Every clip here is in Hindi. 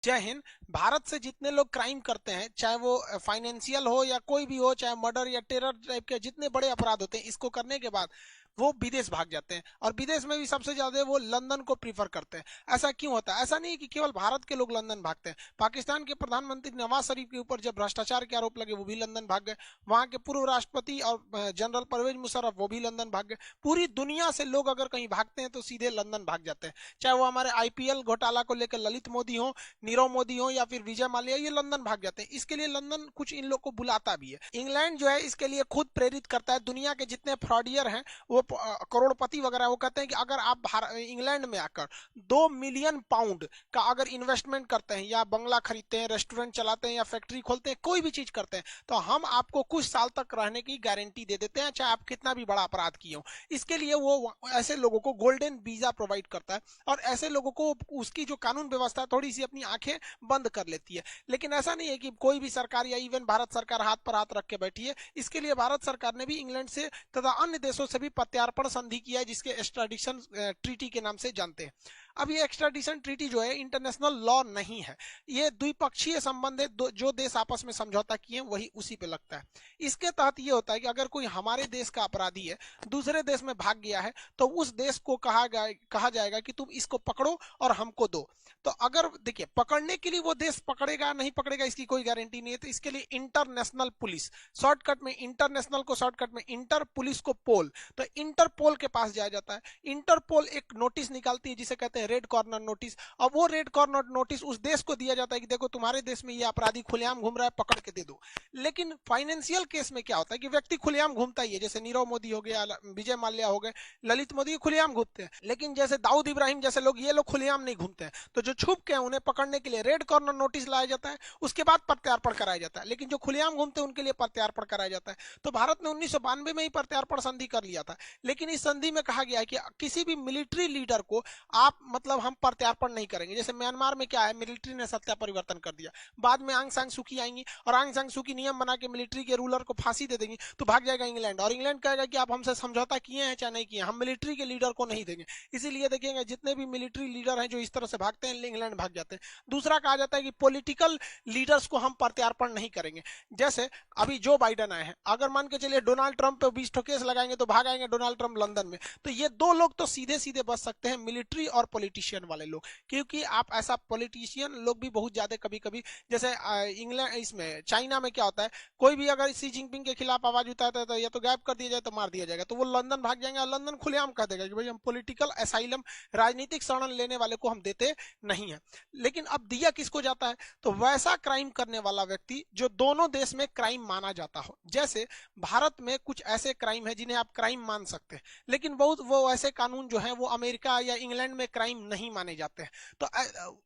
जय हिंद। भारत से जितने लोग क्राइम करते हैं, चाहे वो फाइनेंशियल हो या कोई भी हो, चाहे मर्डर या टेरर टाइप के जितने बड़े अपराध होते हैं, इसको करने के बाद वो विदेश भाग जाते हैं। और विदेश में भी सबसे ज्यादा वो लंदन को प्रीफर करते हैं। ऐसा क्यों होता है? ऐसा नहीं है कि केवल भारत के लोग लंदन भागते हैं। पाकिस्तान के प्रधानमंत्री नवाज शरीफ के ऊपर जब भ्रष्टाचार के आरोप लगे, वो भी लंदन भाग गए। वहां के पूर्व राष्ट्रपति और जनरल परवेज मुशर्रफ, वो भी लंदन भाग गए। पूरी दुनिया से लोग अगर कहीं भागते हैं तो सीधे लंदन भाग जाते हैं। चाहे वो हमारे आईपीएल घोटाला को लेकर ललित मोदी हो, नीरव मोदी हो, या फिर विजय माल्या, ये लंदन भाग जाते हैं। इसके लिए लंदन कुछ इन लोग को बुलाता भी है। इंग्लैंड जो है इसके लिए खुद प्रेरित करता है। दुनिया के जितने फ्रॉडियर हैं, वो करोड़पति वगैरह, वो कहते हैं कि अगर आप इंग्लैंड में आकर 2 मिलियन पाउंड का अगर इन्वेस्टमेंट करते हैं, या बंगला खरीदते हैं, रेस्टोरेंट चलाते हैं, या फैक्ट्री खोलते हैं, कोई भी चीज करते हैं, तो हम आपको कुछ साल तक रहने की गारंटी दे देते हैं, चाहे आप कितना भी बड़ा अपराध किए हो। इसके लिए वो ऐसे लोगों को गोल्डन वीजा प्रोवाइड करता है। और ऐसे लोगों को उसकी जो कानून व्यवस्था थोड़ी सी अपनी आंखें बंद कर लेती है। लेकिन ऐसा नहीं है कि कोई भी सरकार या इवन भारत सरकार हाथ पर हाथ रख के बैठी है। इसके लिए भारत सरकार ने भी इंग्लैंड से तथा अन्य देशों से भी प्रत्यार्पण संधि किया है, जिसके एक्स्ट्राडिशन ट्रीटी के नाम से जानते हैं। अब ये एक्स्ट्राडिशन ट्रीटी जो है इंटरनेशनल लॉ नहीं है, ये द्विपक्षीय संबंध है। जो देश आपस में समझौता किए वही उसी पे लगता है। इसके तहत ये होता है कि अगर कोई हमारे देश का अपराधी है, दूसरे देश में भाग गया है, तो उस देश को कहा जाएगा कि तुम इसको पकड़ो और हमको दो। तो अगर देखिए, पकड़ने के लिए वो देश पकड़ेगा नहीं पकड़ेगा इसकी कोई गारंटी नहीं है। तो इसके लिए इंटरनेशनल पुलिस, शॉर्टकट में इंटरनेशनल को शॉर्टकट में इंटर, पुलिस को पोल, तो इंटरपोल के पास जाया जाता है। इंटरपोल एक नोटिस निकालती है जिसे कहते हैं रेड कॉर्नर नोटिस। और वो रेड कॉर्नर नोटिस उस देश को दिया जाता है कि देखो तुम्हारे देश में ये अपराधी खुलेआम घूम रहा है, पकड़ के दे दो। लेकिन फाइनेंशियल केस में क्या होता है कि व्यक्ति खुलेआम घूमता ही है, जैसे नीरव मोदी हो गया, विजय माल्या हो गए, ललित मोदी खुलेआम घूमते हैं। लेकिन जैसे दाऊद इब्राहिम जैसे लोग, ये लोग खुलेआम नहीं घूमते हैं। तो जो छुप के हैं उन्हें पकड़ने के लिए रेड कॉर्नर नोटिस लाया जाता है, उसके बाद प्रत्यार्पण कराया जाता है। लेकिन जो खुलेआम घूमते हैं उनके लिए प्रत्यार्पण कराया जाता है। तो भारत ने 1992 में ही प्रत्यार्पण संधि कर लिया था। लेकिन इस संधि में कहा गया है कि किसी भी मिलिट्री लीडर को आप मतलब हम प्रत्यार्पण नहीं करेंगे। जैसे म्यांमार में क्या है, मिलिट्री ने सत्ता परिवर्तन कर दिया, बाद में आंग सांग सूकी आएंगी और आंग सांग सूकी नियम बना के मिलिट्री के रूलर को फांसी दे देंगी, तो भाग जाएगा इंग्लैंड। और इंग्लैंड कहेगा कि आप हमसे समझौता किए हैं चाहे नहीं किए, हम मिलिट्री के लीडर को नहीं देंगे। इसीलिए देखिएगा जितने भी मिलिट्री लीडर हैं जो इस तरह से भागते हैं, इंग्लैंड भाग जाते हैं। दूसरा कहा जाता है कि पॉलिटिकल लीडर्स को हम प्रत्यार्पण नहीं करेंगे। जैसे अभी जो बाइडन आए हैं, अगर मान के चलिए डोनाल्ड ट्रंप पे 20 केस लगाएंगे तो भाग आएंगे डोनाल्ड ट्रंप लंदन में। तो ये दो लोग तो सीधे सीधे बच सकते हैं, मिलिट्री और पॉलिटिशियन वाले लोग। क्योंकि आप ऐसा पॉलिटिशियन लोग भी बहुत ज्यादा कभी कभी, जैसे इंग्लैंड इसमें चाइना में क्या होता है, कोई भी अगर सी जिनपिंग के खिलाफ आवाज उठाता है तो या तो गायब कर दिया जाए तो मार दिया जाएगा। तो वो लंदन भाग जाएंगे और लंदन खुलेआम कह देगा कि भाई हम पॉलिटिकल असाइलम, राजनीतिक शरण लेने वाले को हम देते नहीं है। लेकिन अब दिया किसको जाता है? तो वैसा क्राइम करने वाला व्यक्ति जो दोनों देश में क्राइम माना जाता हो। जैसे भारत में कुछ ऐसे क्राइम है जिन्हें आप क्राइम मान सकते हैं, लेकिन बहुत वो ऐसे कानून जो है वो अमेरिका या इंग्लैंड में क्राइम नहीं माने जाते हैं। तो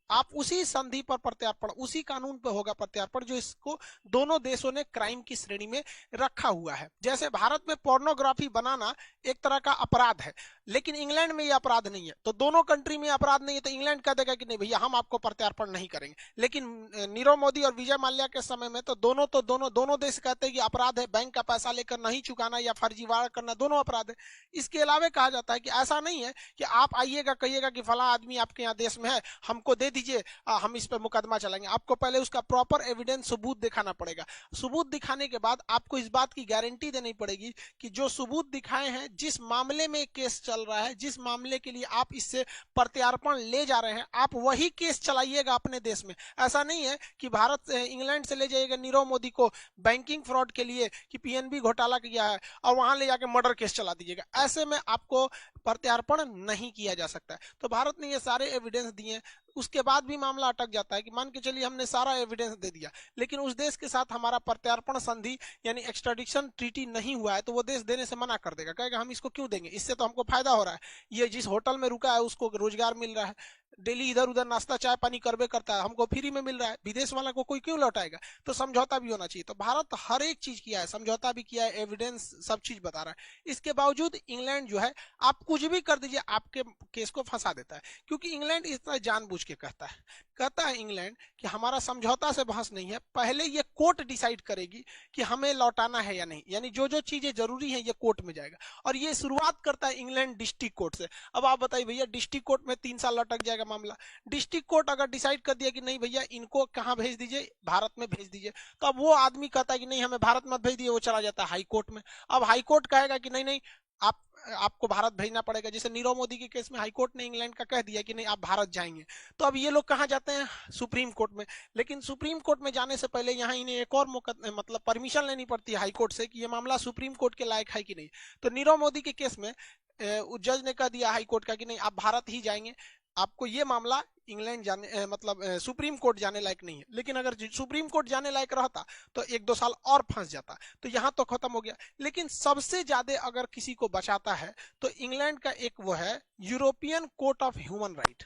आप उसी संधि पर प्रत्यार्पण, उसी कानून पर होगा प्रत्यार्पण जो इसको दोनों देशों ने क्राइम की श्रेणी में रखा हुआ है। जैसे भारत में पोर्नोग्राफी बनाना एक तरह का अपराध है, लेकिन इंग्लैंड में यह अपराध नहीं है। तो दोनों कंट्री में अपराध नहीं है, तो इंग्लैंड कह देगा कि नहीं भैया हम आपको प्रत्यार्पण नहीं करेंगे। लेकिन नीरव मोदी और विजय माल्या के समय में तो दोनों देश कहते हैं कि अपराध है, बैंक का पैसा लेकर नहीं चुकाना या फर्जीवाड़ा करना दोनों अपराध है। इसके अलावा कहा जाता है कि ऐसा नहीं है कि आप आइएगा कहिएगा कि फला आदमी आपके यहाँ देश में है, हमको दे दीजिए, हम इस पर मुकदमा चलाएंगे। आपको पहले उसका प्रॉपर एविडेंस, सबूत दिखाना पड़ेगा। सबूत दिखाने के बाद आपको इस बात की गारंटी देनी पड़ेगी कि जो सबूत दिखाए हैं, जिस मामले में केस चल रहा है, जिस मामले के लिए आप इससे प्रत्यार्पण ले जा रहे हैं, आप वही केस चलाइएगा अपने देश में। ऐसा नहीं है कि भारत इंग्लैंड से ले जाइएगा नीरव मोदी को बैंकिंग फ्रॉड के लिए कि पीएनबी घोटाला किया है और वहां ले जाके मर्डर केस चला दीजिएगा। ऐसे में आपको प्रत्यार्पण नहीं किया जा सकता है। तो भारत ने ये सारे एविडेंस दिए, उसके बाद भी मामला अटक जाता है कि मान के चलिए हमने सारा एविडेंस दे दिया, लेकिन उस देश के साथ हमारा प्रत्यार्पण संधि यानी एक्स्ट्राडिक्शन ट्रीटी नहीं हुआ है, तो वो देश देने से मना कर देगा, कहेगा हम इसको क्यों देंगे, इससे तो हमको फायदा हो रहा है, ये जिस होटल में रुका है उसको रोजगार मिल रहा है, डेली इधर उधर नाश्ता चाय पानी करबे करता है, हमको फ्री में मिल रहा है, विदेश वाला को कोई क्यों लौटाएगा। तो समझौता भी होना चाहिए। तो भारत हर एक चीज किया है, समझौता भी किया है, एविडेंस सब चीज बता रहा है। इसके बावजूद इंग्लैंड जो है, आप कुछ भी कर दीजिए आपके केस को फंसा देता है, क्योंकि इंग्लैंड इस तरह जानबूझ के कहता है इंग्लैंड कि हमारा समझौता से बहस नहीं है, पहले ये कोर्ट डिसाइड करेगी कि हमें लौटाना है या नहीं, यानी जो जो चीजें जरूरी हैं ये कोर्ट में जाएगा। और ये शुरुआत करता है इंग्लैंड डिस्ट्रिक्ट कोर्ट से। अब आप बताइए भैया, डिस्ट्रिक्ट कोर्ट में 3 साल लटक जाएगा मामला। डिस्ट्रिक्ट कोर्ट अगर डिसाइड कर दिया कि नहीं भैया इनको कहाँ भेज दीजिए, भारत में भेज दीजिए, तो अब वो आदमी कहता है कि नहीं हमें भारत मत भेज दिए, वो चला जाता है हाई कोर्ट में। अब हाई कोर्ट कहेगा कि नहीं नहीं आप आपको भारत भेजना पड़ेगा। जैसे नीरव मोदी के केस में हाई कोर्ट ने इंग्लैंड का कह दिया कि नहीं आप भारत जाएंगे, तो अब ये लोग कहाँ जाते हैं, सुप्रीम कोर्ट में। लेकिन सुप्रीम कोर्ट में जाने से पहले यहाँ इन्हें एक और मतलब परमिशन लेनी पड़ती है हाई कोर्ट से कि ये मामला सुप्रीम कोर्ट के लायक है कि नहीं। तो नीरव मोदी के केस में जज ने कह दिया हाई कोर्ट का कि नहीं आप भारत ही जाएंगे, आपको ये मामला इंग्लैंड जाने मतलब सुप्रीम कोर्ट जाने लायक नहीं है। लेकिन अगर सुप्रीम कोर्ट जाने लायक रहता तो 1-2 साल और फंस जाता। तो यहाँ तो खत्म हो गया। लेकिन सबसे ज्यादा अगर किसी को बचाता है तो इंग्लैंड का एक वो है European court of human right.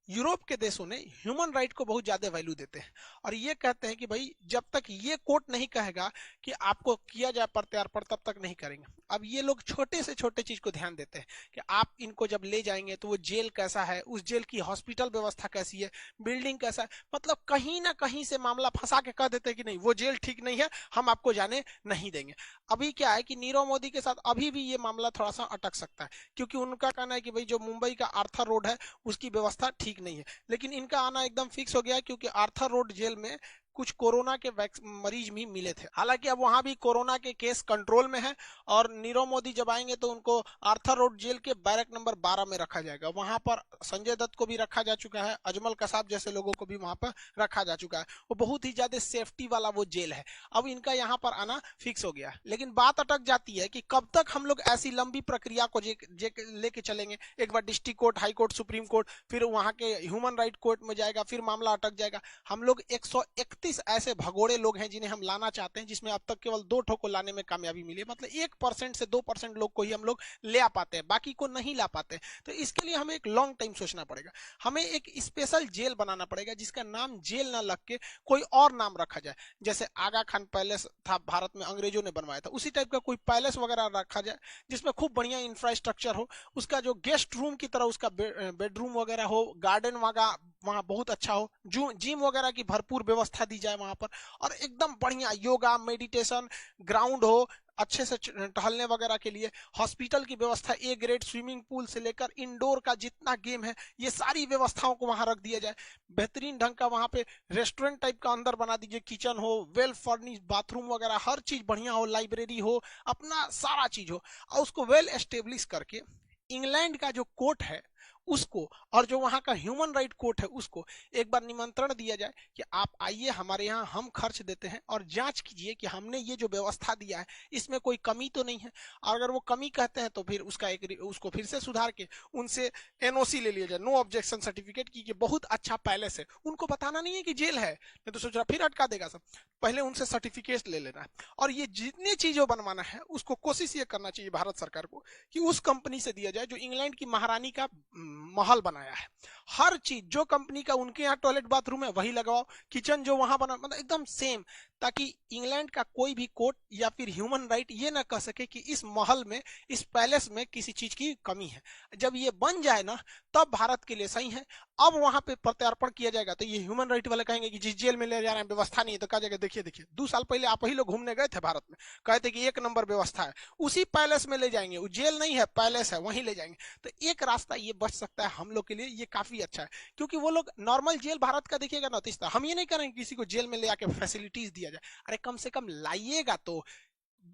Europe के देशों ने ह्यूमन राइट को बहुत ज्यादा वैल्यू देते हैं और ये कहते हैं कि भाई जब तक ये कोर्ट नहीं कहेगा कि आपको किया जाए प्रत्यार्पण तब तक नहीं करेंगे। अब ये लोग छोटे से छोटे चीज को ध्यान देते हैं कि आप इनको जब ले जाएंगे तो वो जेल कैसा है, उस जेल की हॉस्पिटल व्यवस्था कैसी है, बिल्डिंग कैसा है, मतलब कहीं ना कहीं से मामला फंसा के कह देते हैं कि नहीं वो जेल ठीक नहीं है, हम आपको जाने नहीं देंगे। अभी क्या है कि नीरव मोदी के साथ अभी भी ये मामला थोड़ा सा अटक सकता है, क्योंकि उनका कहना है कि भाई जो मुंबई का आर्थर रोड है उसकी व्यवस्था ठीक नहीं है। लेकिन इनका आना एकदम फिक्स हो गया है, क्योंकि आर्थर रोड जेल में कुछ कोरोना के मरीज भी मिले थे। हालांकि अब वहां भी कोरोना के केस कंट्रोल में है और नीरव मोदी जब आएंगे तो उनको आर्थर रोड जेल के बैरक नंबर 12 में रखा जाएगा। वहां पर संजय दत्त को भी रखा जा चुका है, अजमल कसाब जैसे लोगों को भी वहां पर रखा जा चुका है। वो बहुत ही ज्यादा सेफ्टी वाला वो जेल है। अब इनका यहाँ पर आना फिक्स हो गया। लेकिन बात अटक जाती है कि कब तक हम लोग ऐसी लंबी प्रक्रिया को लेके चलेंगे। एक बार district court, high court, supreme court, फिर वहां के ह्यूमन राइट कोर्ट में जाएगा, फिर मामला अटक जाएगा। हम लोग 131 ऐसे भगोड़े लोग हैं जिन्हें हम लाना चाहते हैं, जिसमें अब तक केवल 2 ठो को लाने में कामयाबी मिली है। मतलब 1% से 2% लोग को ही हम लोग ले आ पाते हैं, बाकी को नहीं ला पाते। तो इसके लिए हमें एक लॉन्ग टाइम सोचना पड़ेगा। हमें एक स्पेशल जेल बनाना पड़ेगा जिसका नाम जेल ना लग के कोई और नाम रखा जाए। जैसे आगा खान पैलेस था, भारत में अंग्रेजों ने बनवाया था, उसी टाइप का कोई पैलेस वगैरह रखा जाए जिसमें खूब बढ़िया इंफ्रास्ट्रक्चर हो, उसका जो गेस्ट रूम की तरह उसका बेडरूम वगैरह हो, गार्डन वहां बहुत अच्छा हो, जिम वगैरह की भरपूर व्यवस्था दी जाए वहां पर, और एकदम बढ़िया योगा मेडिटेशन ग्राउंड हो अच्छे से टहलने वगैरह के लिए, हॉस्पिटल की व्यवस्था, ए ग्रेड स्विमिंग पूल से लेकर इंडोर का जितना गेम है ये सारी व्यवस्थाओं को वहां रख दिया जाए। बेहतरीन ढंग का वहां पे रेस्टोरेंट टाइप का अंदर बना दीजिए, किचन हो, वेल फर्निश बाथरूम वगैरह हर चीज बढ़िया हो, लाइब्रेरी हो, अपना सारा चीज हो, और उसको वेल एस्टेब्लिश करके इंग्लैंड का जो कोर्ट है उसको और जो वहां का ह्यूमन राइट कोर्ट है उसको एक बार निमंत्रण दिया जाए कि आप आइए हमारे यहाँ, हम खर्च देते हैं और जांच कीजिए कि हमने ये जो व्यवस्था दिया है इसमें कोई कमी तो नहीं है। और अगर वो कमी कहते हैं तो फिर उसको फिर से सुधार के उनसे एनओसी ले लिया जाए, नो ऑब्जेक्शन सर्टिफिकेट, की बहुत अच्छा पैलेस है। उनको बताना नहीं है कि जेल है, नहीं तो सोच रहा फिर अटका देगा सब। पहले उनसे सर्टिफिकेट ले लेना है और ये जितनी चीजों बनवाना है उसको कोशिश ये करना चाहिए भारत सरकार को कि उस कंपनी से दिया जाए जो इंग्लैंड की महारानी का महल बनाया है। हर चीज जो कंपनी का उनके यहाँ टॉयलेट बाथरूम है वही लगाओ, किचन जो वहां बना मतलब एकदम सेम, ताकि इंग्लैंड का कोई भी कोर्ट या फिर ह्यूमन राइट ये ना कह सके कि इस महल में, इस पैलेस में किसी चीज की कमी है। जब ये बन जाए ना तब भारत के लिए सही है। अब वहां पे प्रत्यार्पण किया जाएगा तो ये ह्यूमन राइट वाले कहेंगे कि जिस जेल में ले जा रहे हैं व्यवस्था नहीं है, तो कहा जाएगा देखिए 2 साल पहले आप ही लोग घूमने गए थे भारत में, कहते कि 1 नंबर व्यवस्था है, उसी पैलेस में ले जाएंगे, वो जेल नहीं है पैलेस है, वहीं ले जाएंगे। तो एक रास्ता ये बच सकता है हम लोग के लिए, ये काफी अच्छा है। क्योंकि वो लोग नॉर्मल जेल भारत का देखिएगा ना, तो हम ये नहीं करेंगे किसी को जेल में ले आके फैसिलिटीज दिया जाए। अरे कम से कम लाइएगा तो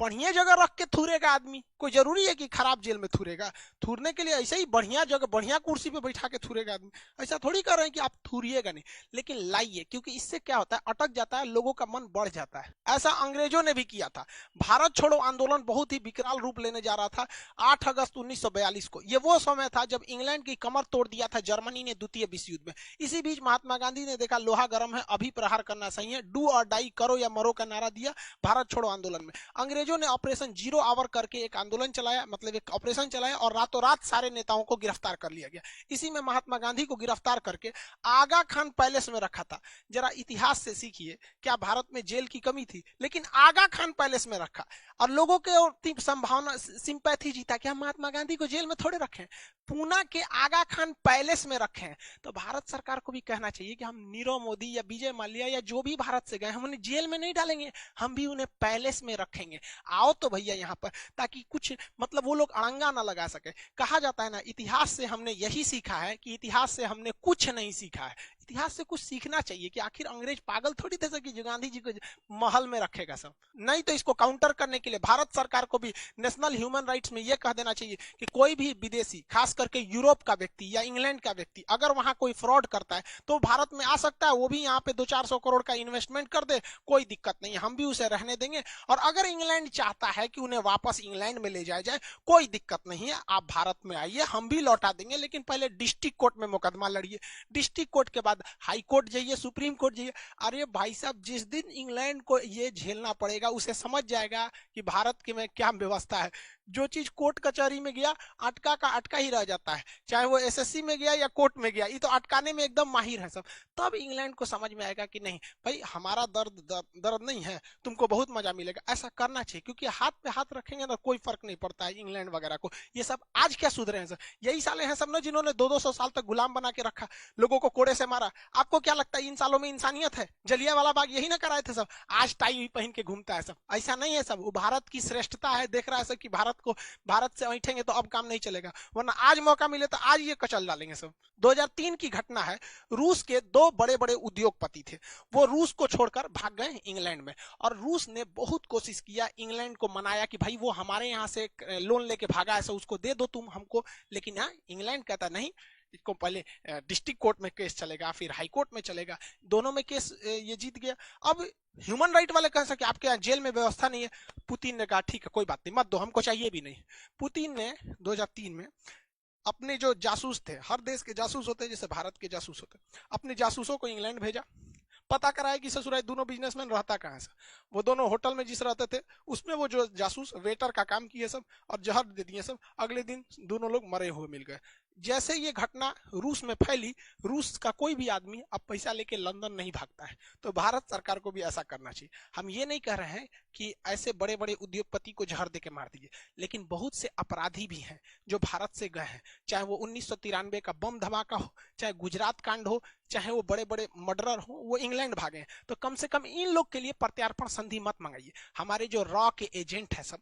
बढ़िया जगह रख के थूरेगा आदमी, कोई जरूरी है कि खराब जेल में थूरेगा। थूरने के लिए ऐसे ही बढ़िया जगह बढ़िया कुर्सी पे बैठा के थूरेगा आदमी, ऐसा थोड़ी कर रहे हैं कि आप थूरिएगा नहीं, लेकिन लाइए, क्योंकि इससे क्या होता है अटक जाता है, लोगों का मन बढ़ जाता है। ऐसा अंग्रेजों ने भी किया था। भारत छोड़ो आंदोलन बहुत ही विकराल रूप लेने जा रहा था 8 अगस्त 1942 को। ये वो समय था जब इंग्लैंड की कमर तोड़ दिया था जर्मनी ने द्वितीय विश्व युद्ध में। इसी बीच महात्मा गांधी ने देखा लोहा गर्म है, अभी प्रहार करना सही है, डू और डाई, करो या मरो का नारा दिया भारत छोड़ो आंदोलन में। अंग्रेजों ने ऑपरेशन 0 आवर करके एक आंदोलन चलाया, मतलब एक ऑपरेशन चलाया और रातों रात सारे नेताओं को गिरफ्तार कर लिया गया। इसी में महात्मा गांधी को गिरफ्तार करके आगा खान पैलेस में रखा था। जरा इतिहास से सीखिए, क्या भारत में जेल की कमी थी? लेकिन आगा खान पैलेस में रखा और लोगों के संभावना सिंपैथी जीता कि हम महात्मा गांधी को जेल में थोड़े रखें, पूना के आगा खान पैलेस में रखें। तो भारत सरकार को भी कहना चाहिए कि हम नीरव मोदी या विजय माल्या या जो भी भारत से गए हम उन्हें जेल में नहीं डालेंगे, हम भी उन्हें पैलेस में रखेंगे। आओ तो भैया यहाँ पर, ताकि कुछ मतलब वो लोग अड़ंगा ना लगा सके। कहा जाता है ना, इतिहास से हमने यही सीखा है कि इतिहास से हमने कुछ नहीं सीखा है। इतिहास से कुछ सीखना चाहिए कि आखिर अंग्रेज पागल थोड़ी थे सर कि जो गांधी जी को महल में रखेगा सब। नहीं तो इसको काउंटर करने के लिए भारत सरकार को भी नेशनल ह्यूमन राइट्स में यह कह देना चाहिए कि कोई भी विदेशी, खास करके यूरोप का व्यक्ति या इंग्लैंड का व्यक्ति, अगर वहां कोई फ्रॉड करता है तो भारत में आ सकता है, वो भी यहाँ पे 200-400 करोड़ का इन्वेस्टमेंट कर दे, कोई दिक्कत नहीं, हम भी उसे रहने देंगे। और अगर इंग्लैंड चाहता है कि उन्हें वापस इंग्लैंड में ले जाया जाए, कोई दिक्कत नहीं है, आप भारत में आइए, हम भी लौटा देंगे, लेकिन पहले डिस्ट्रिक्ट कोर्ट में मुकदमा लड़िए, डिस्ट्रिक्ट कोर्ट के बाद हाई कोर्ट जाइए, सुप्रीम कोर्ट जाइए। अरे भाई साहब, जिस दिन इंग्लैंड को ये झेलना पड़ेगा उसे समझ जाएगा कि भारत के में क्या व्यवस्था है। जो चीज कोर्ट कचहरी में गया अटका का अटका ही रह जाता है, चाहे वो एसएससी में गया या कोर्ट में गया, ये तो अटकाने में एकदम माहिर है सब। तब इंग्लैंड को समझ में आएगा कि नहीं भाई, हमारा दर्द नहीं है, तुमको बहुत मजा मिलेगा। ऐसा करना चाहिए, क्योंकि हाथ पे हाथ रखेंगे ना कोई फर्क नहीं पड़ता है इंग्लैंड वगैरह को। ये सब आज क्या सुधरे हैं सर? यही साले हैं सब ना जिन्होंने 200-200 साल तक गुलाम बना के रखा, लोगों को कोड़े से मारा। आपको क्या लगता है इन सालों में इंसानियत है? जलियांवाला बाग यही ना कराए थे सब, आज टाई पहन के घूमता है सब। ऐसा नहीं है सब, वो भारत की श्रेष्ठता है, देख रहा है सब कि भारत से ऐठेंगे तो अब काम नहीं चलेगा, वरना आज मौका मिले तो आज ये कचल डालेंगे सब। 2003 की घटना है, रूस के 2 बड़े बड़े उद्योगपति थे, वो रूस को छोड़कर भाग गए इंग्लैंड में, और रूस ने बहुत कोशिश किया, इंग्लैंड को मनाया कि भाई वो हमारे यहाँ से लोन लेके भागा है, उसको दे दो तुम हमको। लेकिन हाँ, इंग्लैंड कहता नहीं, इसको पहले डिस्ट्रिक्ट कोर्ट में केस चलेगा, फिर हाई कोर्ट में चलेगा, दोनों में केस ये जीत गया। अब ह्यूमन राइट वाले कह सके आपके यहाँ जेल में व्यवस्था नहीं है, पुतिन ने कहा ठीक है कोई बात नहीं, मत दो, हमको चाहिए भी नहीं। पुतिन ने 2003 में अपने जो जासूस थे, हर देश के जासूस होते हैं जैसे भारत के जासूस होते हैं, अपने जासूसों को इंग्लैंड भेजा, पता कराया कि ससुराल दोनों बिजनेसमैन रहता कहाँ से। वो दोनों होटल में जिस रहते थे उसमें वो जो जासूस वेटर का काम किए सब और जहर दे दिए सब, अगले दिन दोनों लोग मरे हुए मिल गए। जैसे ये घटना रूस में फैली, रूस का कोई भी आदमी अब पैसा लेके लंदन नहीं भागता है, तो भारत सरकार को भी ऐसा करना चाहिए। हम ये नहीं कह रहे हैं कि ऐसे बड़े बड़े उद्योगपति को जहर देके मार दीजिए, लेकिन बहुत से अपराधी भी हैं जो भारत से गए हैं, चाहे वो 1993 का बम धमाका हो, चाहे गुजरात कांड हो, चाहे वो बड़े बड़े मर्डरर हो, वो इंग्लैंड भागे। तो कम से कम इन लोग के लिए प्रत्यार्पण संधि मत मंगाइए। हमारे जो रॉ के एजेंट है सब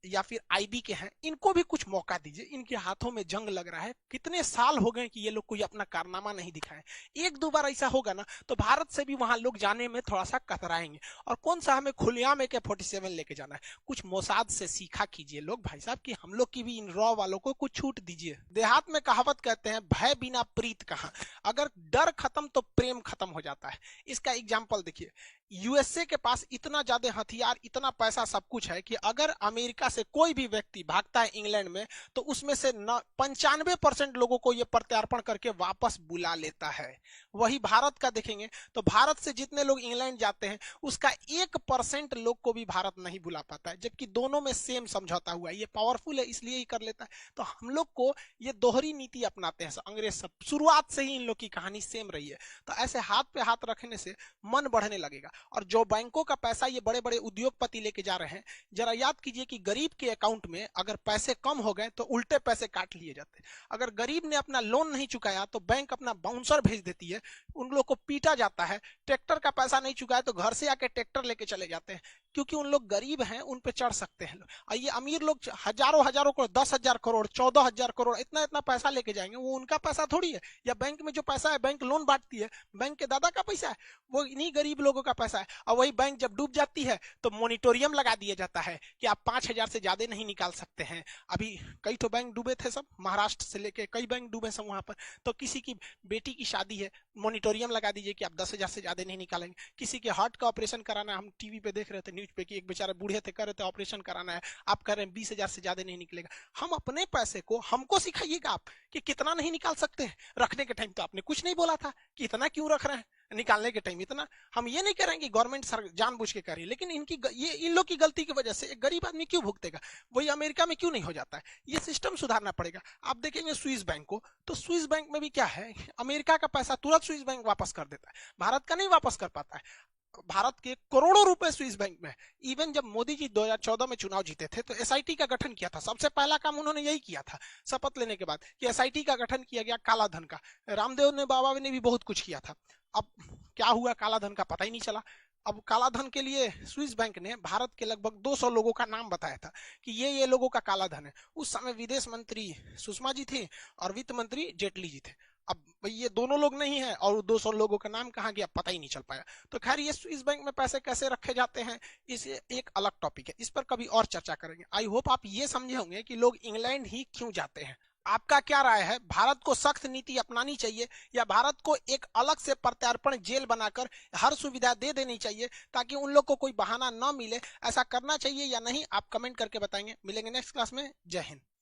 या फिर आईबी के हैं, इनको भी कुछ मौका दीजिए, इनके हाथों में जंग लग रहा है, कितने साल हो गए कि ये लोग कोई अपना कारनामा नहीं दिखाए। 1-2 बार ऐसा होगा ना तो भारत से भी वहां लोग जाने में थोड़ा सा कतराएंगे। और कौन सा हमें खुलेआम AK-47 लेके जाना है? कुछ मोसाद से सीखा कीजिए लोग भाई साहब, कि हम लोग की भी इन रॉ वालों को कुछ छूट दीजिए। देहात में कहावत कहते हैं, भय बिना प्रीत कहां। अगर डर खत्म तो प्रेम खत्म हो जाता है। इसका एग्जाम्पल देखिए, यूएसए के पास इतना ज्यादा हथियार, इतना पैसा, सब कुछ है कि अगर अमेरिका से कोई भी व्यक्ति भागता है इंग्लैंड में तो उसमें से 95% लोगों को यह प्रत्यार्पण करके वापस बुला लेता है। वही भारत का देखेंगे तो भारत से जितने लोग इंग्लैंड जाते हैं उसका 1% लोग को भी भारत नहीं बुला पाता है, जबकि दोनों में सेम समझौता हुआ है। ये पावरफुल है इसलिए ही कर लेता है। तो हम लोग को ये दोहरी नीति अपनाते हैं अंग्रेज सब, शुरुआत से ही इन लोग की कहानी सेम रही है। तो ऐसे हाथ पे हाथ रखने से मन बढ़ने लगेगा। और जो बैंकों का पैसा ये बड़े बड़े उद्योगपति लेके जा रहे हैं, जरा याद कीजिए कि गरीब के अकाउंट में अगर पैसे कम हो गए तो उल्टे पैसे काट लिए जाते हैं। अगर गरीब ने अपना लोन नहीं चुकाया तो बैंक अपना बाउंसर भेज देती है, उन लोग को पीटा जाता है। ट्रैक्टर का पैसा नहीं चुकाया तो घर से आके ट्रैक्टर लेके चले जाते हैं, क्योंकि उन लोग गरीब हैं, उन पे चढ़ सकते हैं। और ये अमीर लोग हजारों हजारों करोड़, 10,000 करोड़, 14,000 करोड़, इतना इतना पैसा लेके जाएंगे, वो उनका पैसा थोड़ी है। या बैंक में जो पैसा है, बैंक लोन बांटती है, बैंक के दादा का पैसा है, वो इन्हीं गरीब लोगों का पैसा है। और वही बैंक जब डूब जाती है तो मोनिटोरियम लगा दिया जाता है कि आप 5,000 से ज्यादा नहीं निकाल सकते हैं। अभी कई तो बैंक डूबे थे सब, महाराष्ट्र से लेके कई बैंक डूबे सब वहां पर। तो किसी की बेटी की शादी है, मोनिटोरियम लगा दीजिए कि आप 10,000 से ज्यादा नहीं निकालेंगे। किसी के हार्ट का ऑपरेशन कराना है, हम टीवी पे देख रहे थे, न्यूज पे, कि एक बेचारे बूढ़े थे, कर रहे थे ऑपरेशन कराना है, आप कह रहे हैं 20,000 से ज्यादा नहीं निकलेगा। हम अपने पैसे को हमको सिखाइएगा आप कि कितना नहीं निकाल सकते हैं। रखने के टाइम तो आपने कुछ नहीं बोला था कि इतना क्यों रख रहे हैं। निकालने के टाइम इतना। हम ये नहीं कह रहे हैं कि गवर्नमेंट जानबूझ के कर रही है, लेकिन ये इन लोग की गलती की वजह से एक गरीब आदमी क्यों भुगतेगा? वही अमेरिका में क्यों नहीं हो जाता है? ये सिस्टम सुधारना पड़ेगा। आप देखेंगे स्विस बैंक को, तो स्विस बैंक में भी क्या है, अमेरिका का पैसा तुरंत स्विस बैंक वापस कर देता है, भारत का नहीं वापस कर पाता है। भारत के करोड़ों रुपए स्विस बैंक में। इवन जब मोदी जी 2014 में चुनाव जीते थे तो एसआईटी का गठन किया था, सबसे पहला काम उन्होंने यही किया था शपथ लेने के बाद कि एसआईटी का गठन किया गया काला धन का। रामदेव ने बाबा ने भी बहुत कुछ किया था। अब क्या हुआ काला धन का पता ही नहीं चला। अब काला धन के लिए स्विस बैंक ने भारत के लगभग 200 लोगों का नाम बताया था कि ये लोगों का काला धन है। उस समय विदेश मंत्री सुषमा जी थी और वित्त मंत्री जेटली जी थे। अब ये दोनों लोग नहीं है और 200 लोगों का नाम कहाँ गया पता ही नहीं चल पाया। तो खैर ये स्विस बैंक में पैसे कैसे रखे जाते हैं इस एक अलग टॉपिक है, इस पर कभी और चर्चा करेंगे। आई होप आप ये समझे होंगे कि लोग इंग्लैंड ही क्यों जाते हैं। आपका क्या राय है, भारत को सख्त नीति अपनानी चाहिए या भारत को एक अलग से प्रत्यार्पण जेल बनाकर हर सुविधा दे देनी चाहिए ताकि उन लोग को कोई बहाना ना मिले? ऐसा करना चाहिए या नहीं, आप कमेंट करके बताएंगे। मिलेंगे नेक्स्ट क्लास में। जय हिंद।